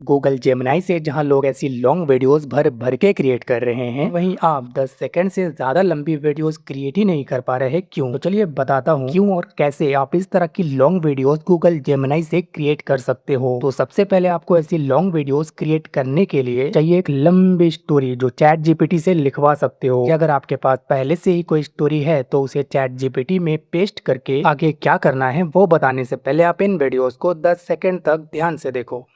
Google Gemini से जहां लोग ऐसी लॉन्ग वीडियोस भर भर के क्रिएट कर रहे हैं, वहीं आप 10 सेकंड से ज्यादा लंबी वीडियोस क्रिएट ही नहीं कर पा रहे। क्यों? तो चलिए बताता हूं क्यों और कैसे आप इस तरह की लॉन्ग वीडियोस गूगल जेमिनी से क्रिएट कर सकते हो। तो सबसे पहले आपको ऐसी लॉन्ग वीडियोस क्रिएट करने के लिए चाहिए एक लंबी स्टोरी जो चैट जीपीटी से लिखवा सकते हो। या अगर आपके पास पहले से ही कोई स्टोरी है तो उसे चैट जीपीटी में पेस्ट करके आगे क्या करना है वो बताने से पहले आप इन वीडियोस को 10 सेकंड तक ध्यान से देखो।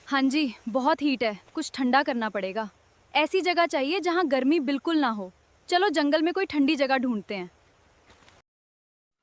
हाँ जी, बहुत हीट है, कुछ ठंडा करना पड़ेगा। ऐसी जगह चाहिए जहाँ गर्मी बिल्कुल ना हो। चलो जंगल में कोई ठंडी जगह ढूंढते हैं।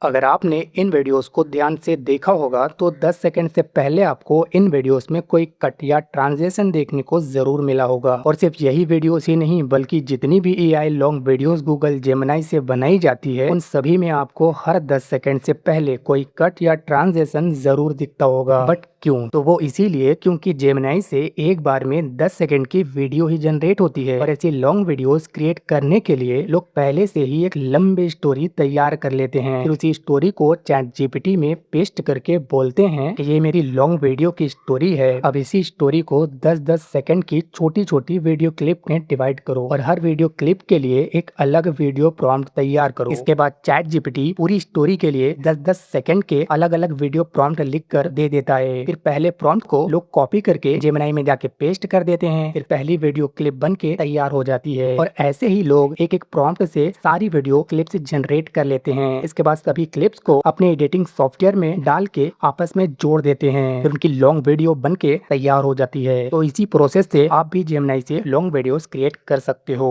अगर आपने इन वीडियोस को ध्यान से देखा होगा तो 10 सेकंड से पहले आपको इन वीडियोस में कोई कट या ट्रांजिशन देखने को जरूर मिला होगा। और सिर्फ यही वीडियोस ही नहीं बल्कि जितनी भी AI long videos Google Gemini से बनाई जाती है उन सभी में आपको हर 10 सेकंड से पहले कोई कट या ट्रांजिशन जरूर दिखता होगा। बट क्यों? तो वो इसीलिए क्योंकि जेमिनी से एक बार में 10 सेकंड की वीडियो ही जनरेट होती है और ऐसी लॉन्ग वीडियोस क्रिएट करने के लिए लोग पहले से ही एक लंबी स्टोरी तैयार कर लेते हैं। फिर उसी स्टोरी को चैट जीपीटी में पेस्ट करके बोलते हैं कि ये मेरी लॉन्ग वीडियो की स्टोरी है। अब इसी स्टोरी को 10-10 सेकंड की छोटी छोटी वीडियो क्लिप में डिवाइड करो और हर वीडियो क्लिप के लिए एक अलग वीडियो प्रॉम्प्ट तैयार करो। इसके बाद चैट जीपीटी पूरी स्टोरी के लिए 10-10 सेकंड के अलग अलग वीडियो प्रॉम्प्ट लिख कर दे देता है। फिर पहले प्रॉम्प्ट को लोग कॉपी करके जेमिनी में जाके पेस्ट कर देते हैं। फिर पहली वीडियो क्लिप बन के तैयार हो जाती है और ऐसे ही लोग एक एक प्रॉम्प्ट से सारी वीडियो क्लिप्स जनरेट कर लेते हैं। इसके बाद सभी क्लिप्स को अपने एडिटिंग सॉफ्टवेयर में डाल के आपस में जोड़ देते हैं। फिर उनकी लॉन्ग वीडियो बन के तैयार हो जाती है। तो इसी प्रोसेस से आप भी जेमिनी से लॉन्ग वीडियोस क्रिएट कर सकते हो।